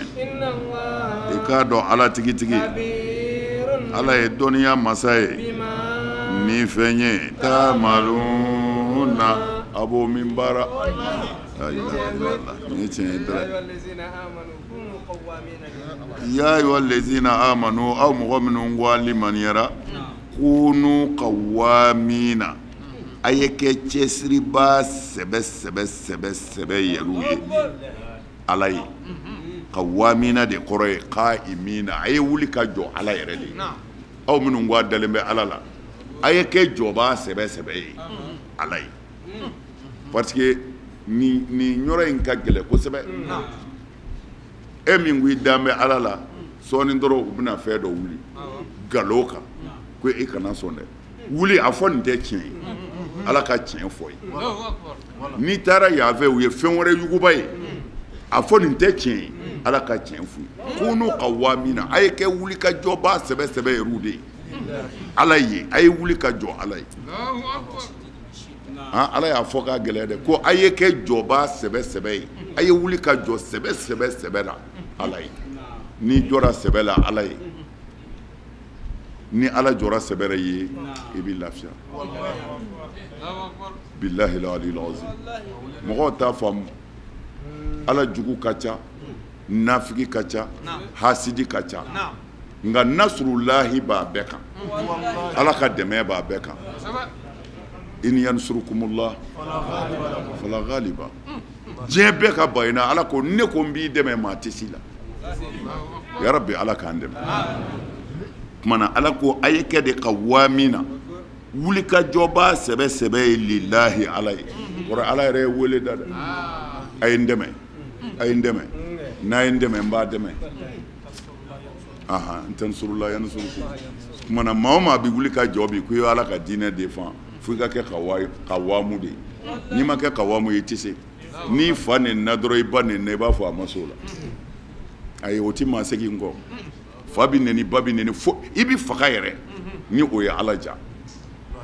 i k'a dɔn ala tigitigi ala ye dɔnniya masa ye ni fɛn ye taamaluna a b'o min baara ni ye tiɲɛ ye dɛrɛ ya ayyuha allazina amanu aw mɔgɔ minnu ko limaniyara kunu qawwamina a ye kɛ cɛsiriba sɛbɛ yɛrɛw ye ala ye qawwamina de kɔrɔ ye qaimina a ye wuli ka jɔ ala yɛrɛ de aw minnu ko a dalen bɛ ala la a ye kɛ jɔba sɛbɛ ye ala ye parce que nin yɔrɔ in ka gɛlɛn kosɛbɛ e min ko i dan bɛ ala la sɔɔni dɔrɔn u bɛna fɛn dɔ wuli nkalon kan ko e kana sɔn dɛ wuli a fɔ nin tɛ tiɲɛ ye ala ka tiɲɛ fɔ ye n'i taara yan fɛ u ye fɛn wɛrɛ yuguba ye a fɔ nin tɛ tiɲɛ ye ala ka tiɲɛ fɔ ye kunu qawwamina a ye kɛ wuli ka jɔba sɛbɛ yɛrɛw de ye ala ye a ye wuli ka jɔ ala ye ala y'a fɔ k'a gɛlɛya dɛ ko a ye kɛ jɔba sɛbɛ ye a ye wuli ka jɔ sɛbɛ la ala ye n'i jɔra sɛbɛ la ala ye ni ala jɔra sɛbɛrɛ ye i bɛ lafiya billahi al-ali al-azim mɔgɔw t'a faamu ala jugu ka ca nafigi ka ca hasidi ka ca nka nasrullahi b'a bɛɛ kan ala ka dɛmɛ b'a bɛɛ kan in yansurukumullah fala ghaliba diɲɛ bɛɛ ka bayina ala ko ne ko n b'i dɛmɛ maa tɛ si la ya rabbi ala k'an dɛmɛ kumana ala ko a ye kɛ de ka waami na wuli ka jɔba sɛbɛ sɛbɛ ye lillahi ala ye kɔrɔ ala yɛrɛ ye wele da dɛ a ye n dɛmɛ a ye n dɛmɛ n'a ye n dɛmɛ n b'a dɛmɛ n tansurula yansurukum kumana maa o maa bɛ wuli ka jɔ bi ko i ye ala ka diinɛ défend fo i ka kɛ ka waamu de ye n'i ma kɛ ka waamu ye i tɛ se n'i fa nenna dɔrɔn i ba nenna i b'a fɔ a ma s'o la ayi o ti maa segin kɔ fa bɛ neni ba bɛ neni fo i bɛ faga yɛrɛ ni o ye ala ja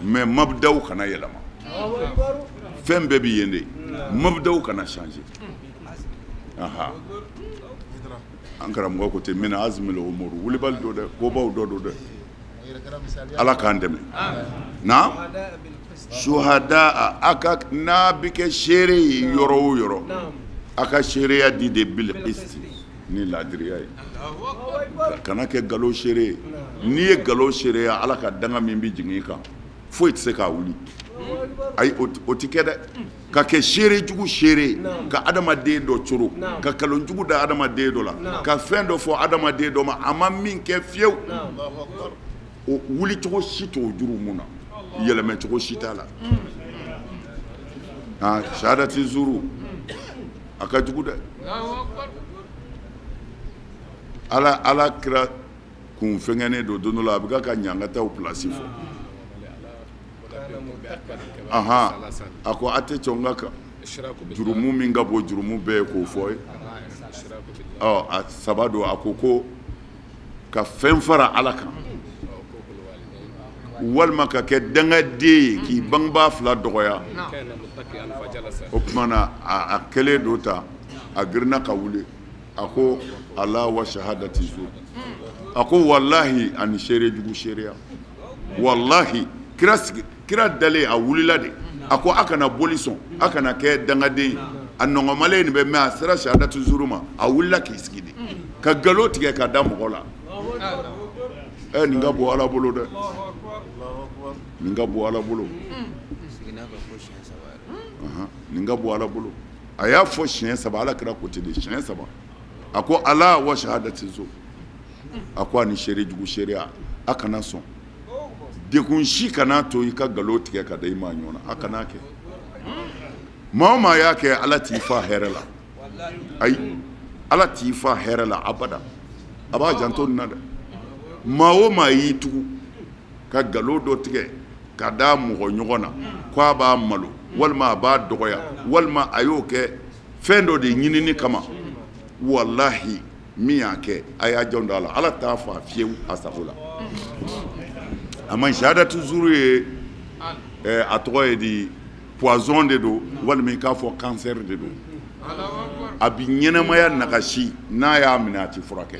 mais mabdaw kana yɛlɛma fɛn bɛɛ bɛ yen de mabdaw kana changer an karamɔgɔ ko ten mina azmil umur wulibali do dɛ kobaw dɔ do dɛ ala k'an dɛmɛ na shuhada a ka n'a bɛ kɛ seere ye yɔrɔ o yɔrɔ a ka seereya di de bil qisti ni laadiriya ye kana kɛ nkalon seere ye n'i ye nkalon seereya ala ka danga min bɛ jigin i kan foyi tɛ se k'a wuli ayi o tɛ kɛ dɛ ka kɛ seere jugu seere ka adamaden dɔ coro ka nkalon jugu da adamaden dɔ la ka fɛn dɔ fɔ adamaden dɔ ma a ma min kɛ fiyewu o wuli cogo si t'o juru mun na yɛlɛmɛ cogo si t'a la shahadati zuru a ka jugu dɛ ala kira kun fɛngɛnen don don dɔ la a bɛ ka ɲangataw pilasi fɔ a ko a tɛ sɔn n ka kan jurumu min ka bɔ jurumu bɛɛ ye k'o fɔ ye a saba don a ko ka fɛn fara ala kan walima ka kɛ dangaden ye k'i bangebaa fila dɔgɔya o tuma na a kɛlen don ta a girinna ka wuli a ko ala wa shahadati zur a ko wallahi ani seere jugu seereya wallahi kira dalen a wulila de a ko a kana boli sɔn a kana kɛ dangaden ye a nɔgɔmalen nin bɛ mɛn a sera shahadati zuru ma a wulila k'i sigi de ka nkalon tigɛ ka da mɔgɔ la nin ka bɔ ala bolo dɛ nin ka bɔ ala bolo nin ka bɔ ala bolo a y'a fɔ siɲɛ saba ala kira ko ten de siɲɛ saba a ko ala wa shahadati zur a ko ani seere jugu seereya a kana sɔn dekun si kana to i ka nkalon tigɛ ka da i ma ɲɔgɔn na a kana kɛ maa o maa y'a kɛ ala t'i fa hɛrɛ la ayi ala t'i fa hɛrɛ la abada a b'a janto nin na dɛ maa o maa y'i tugu ka nkalon dɔ tigɛ ka da mɔgɔ ɲɔgɔn na ko a b'a malo walima a b'a dɔgɔya walima a y'o kɛ fɛn dɔ de ɲinini kama walahi min y'a kɛ a y'a janto a la ala t'a fa fiyewu a sago la a ma shahadatu zuru ye a tɔgɔ ye di poison de don walima i k'a fɔ cancer de don a bi ɲɛnɛmaya nagasi n'a y'a minɛ a ti furakɛ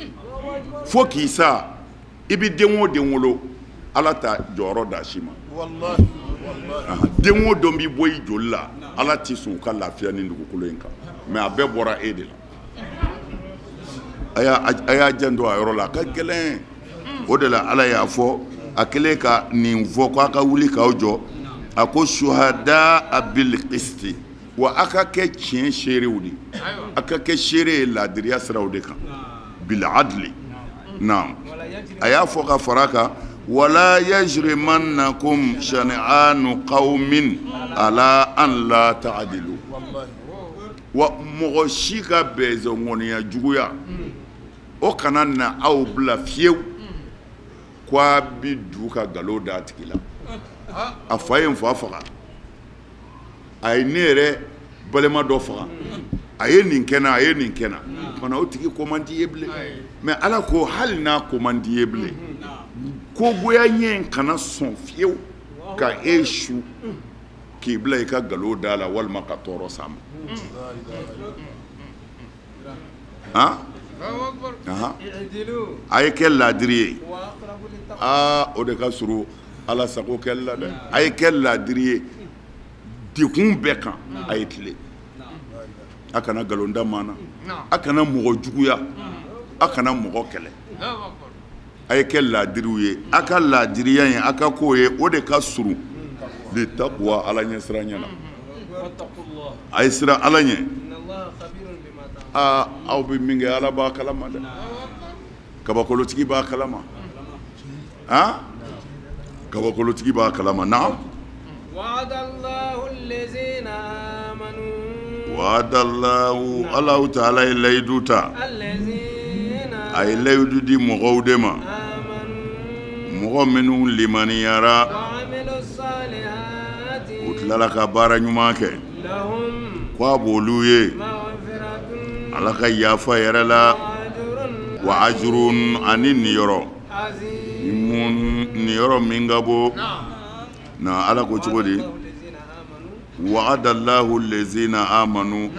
fo k'i sa i bi den o den wolo ala ta jɔyɔrɔ da si ma den o den b'i bɔ i joli la ala ti sɔn ka lafiya ni dugukolo in kan mɛ a bɛɛ bɔra e de la a y'a janto a yɔrɔ la a ka gɛlɛn o de la ala y'a fɔ a kɛlen ka nin fɔ k'a ka wuli k'aw jɔ a ko shuhada bil qisti wa a ka kɛ tiɲɛ seerew de a ka kɛ seere ye laadiriya siraw de kan bil adli naam a y'a fɔ ka fara kan wala yajrimannakum shan'anu qaumin ala an la ta'dilu wa mɔgɔ si ka bɛnzɔngɔniya juguya o kana na aw bila fiyewu ko a bi du ka nkalon da a tigi la a fa ye n fa faga a ye ne yɛrɛ balima dɔ faga a ye nin kɛ n na a ye nin kɛ n na o tuma o tigi ko man di ye bilen mɛ ala ko hali n'a ko man di ye bilen kogoya ɲɛ in kana sɔn fiyewu ka e su k'i bila i ka nkalon da la walima ka tɔɔrɔ s'a ma اعدلوا a ye kɛ laadiri ye وأقرب للتقوى o de ka surun ala sago kɛli la dɛ a ye kɛ laadiri ye dekun bɛɛ kan a ye tile a kana nkalonda maa na a kana mɔgɔ juguya a kana mɔgɔ kɛlɛ a ye kɛ laadiriw ye a ka laadiriya in a ka k'o ye o de ka surun le taqwa ala ɲɛ siran na a ye siran ala ɲɛ إن الله خبير بما تعملون aw bɛ min kɛ ala b'a kalama dɛ kabakolotigi b'a kalama kabakolotigi b'a kalama naam وعد الله الذين آمنوا wa'adallahu Allahu ta'ala ye layidu ta الذين a ye layidu di mɔgɔw de ma آمنوا mɔgɔ minnu limaniyara وعملوا الصالحات u tilala ka baara ɲuman kɛ لهم k'a b'olu ye مغفرة ala ka yafa yɛrɛ la وأجر wa ajurun ani niyɔrɔ عظيم niyɔrɔ min ka bɔ na ala ko cogo di الذين آمنوا wa'adallahu lezina amanu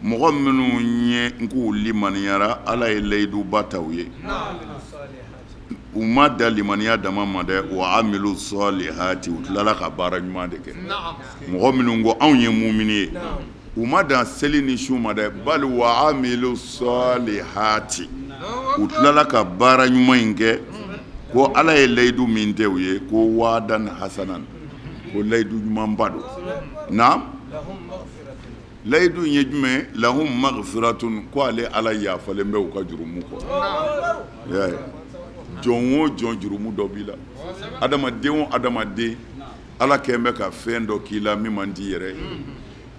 mɔgɔ minnu ye k'u limaniyara ala ye layidu ba ta u ye وعملوا الصالحات u ma da limaniya dama ma dɛ wa amilu salihati u tilala ka baara ɲuman de kɛ mɔgɔ minnu ko anw ye mumini ye u ma dan seli ni su ma dɛ bali wa amilu salihati u tilala ka baara ɲuman in kɛ ko ala ye layidu min tɛ u ye ko waadan hasanan ko layidu ɲumanba don na لهم مغفرة layidu in ye jumɛn lahum maghfiratun ko ale ala yafalen bɛ u ka jurumu kɔ I y'a ye jɔn o jɔn jurumu dɔ b'i la adamaden o adamaden ala kɛn bɛ ka fɛn dɔ k'i la min man di yɛrɛ ye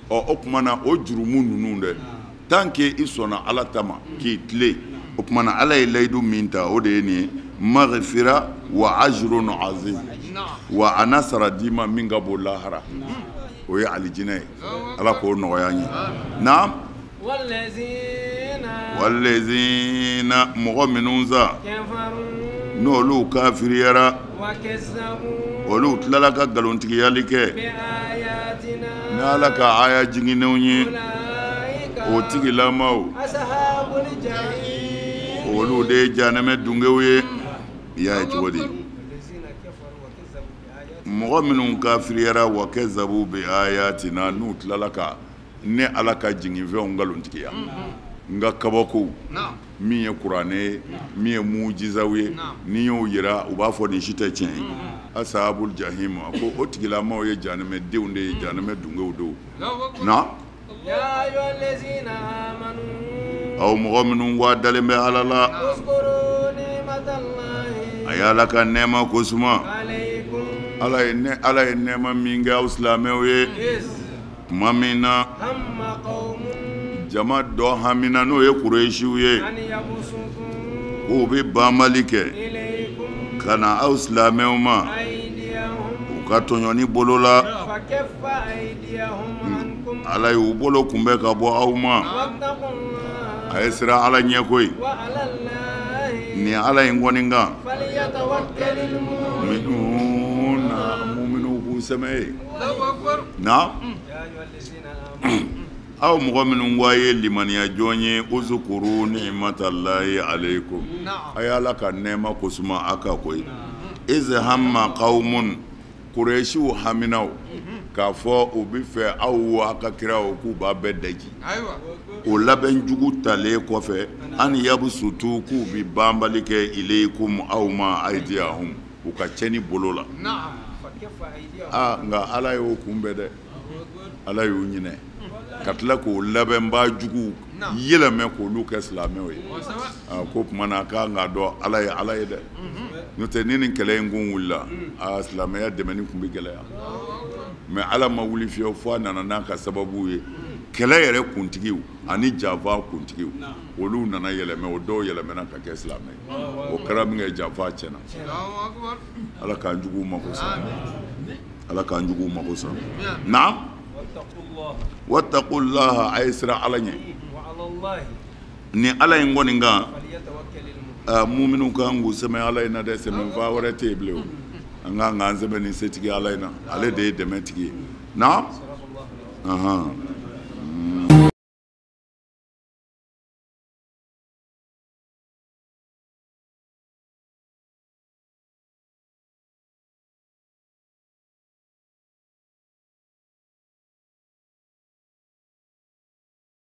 o tuma na o jurumu ninnu dɛ tant que i sɔnna ala ta ma k'i tile o tuma na ala ye layidu min ta o de ye nin ye maghfira wa ajrun azim wa a na sara d'i ma min ka bon lahara o ye alijinɛ ye ala k'o nɔgɔya n ye naam والذين walezina mɔgɔ minnu sa كفروا n'olu kafiriyara وكذبوا olu tilala ka nkalontigiyali kɛ بآياتنا ni ala ka aya jiginnenw ye أولئك o tigilamaw أصحاب الجحيم olu de ye jahanɛmɛ dunkew ye i y'a ye cogo di الذين كفروا وكذبوا بآياتنا mɔgɔ minnu kafiriyara wa kɛzabu bi ayatina n'u tilala ka ne ala ka jiginfɛnw nkalontigiya nka kabako min ye kuranɛ ye min ye mujizaw ye ni y'o yira u b'a fɔ nin si tɛ tiɲɛ ye ashabul jahim ko o tigilamaw ye jahanɛmɛdenw de ye jahanɛmɛ dunkew don na يا أيها الذين آمنوا aw mɔgɔ minnu wa dalen bɛ ala la اذكروا نعمة الله a ye ala ka nɛɛma ko suma عليكم ala ye nɛɛma min kɛ aw silamɛw ye إذ tuma min na هم قوم jama dɔ hamina n'o ye kureisiw ye أن يبسطوا k'u bɛ banbali kɛ إليكم ka na aw silamɛw ma أيديهم u ka tɔɲɔni bolo la فكف أيديهم عنكم ala y'u bolo kunbɛ ka bɔ aw ma واتقوا الله a ye siran ala ɲɛ koyi وعلى الله nin ala in kɔni kan فليتوكل المؤمنون minnu na muminu k'u sɛmɛ ye na يا أيها الذين آمنوا aw mɔgɔ minnu ko a ye limaniya jɔn ye uzukuru ni'matalahi aleikum a ye ala ka nɛɛma kosuma a ka koyi iz hamma qawmun kureisiw haminaw k'a fɔ u bɛ fɛ aw a ka kiraw k'u b'a bɛɛ daji o labɛn jugu talen kɔfɛ an yabsutu k'u bɛ banbali kɛ ilaykum aw ma aydiyahum u ka cɛni bolo la فكف أيديهم nka ala y'o kunbɛn dɛ ala y'o ɲinɛ ka tila k'o labɛnbaa jugu yɛlɛmɛ k'olu kɛ silamɛw ye ko tuma na k'a k'a dɔn ala ye ala ye dɛ n'o tɛ ni nin kɛlɛ in kun wulila silamɛya dɛmɛni tun bɛ gɛlɛya mɛ ala ma wuli fiyewu fo a nana n'a ka sababu ye kɛlɛ yɛrɛ kuntigiw ani janfa kuntigiw olu nana yɛlɛmɛ o dɔw yɛlɛmɛna ka kɛ silamɛ ye o kɛra min kɛ janfa tiɲɛna ala k'an juguw mako sa ala k'an juguw mako sa naam واتقوا الله wattaqullaha a ye siran ala ɲɛ وعلى الله ni ala in kɔni kan فليتوكل المؤمنون muminu kan k'u sɛmɛ ala in na dɛ sɛmɛnfa wɛrɛ tɛ yen bilen o an kan k'an sɛmɛ ni setigi ala in na ale de ye dɛmɛ tigi ye naam صرف الله لكم ahan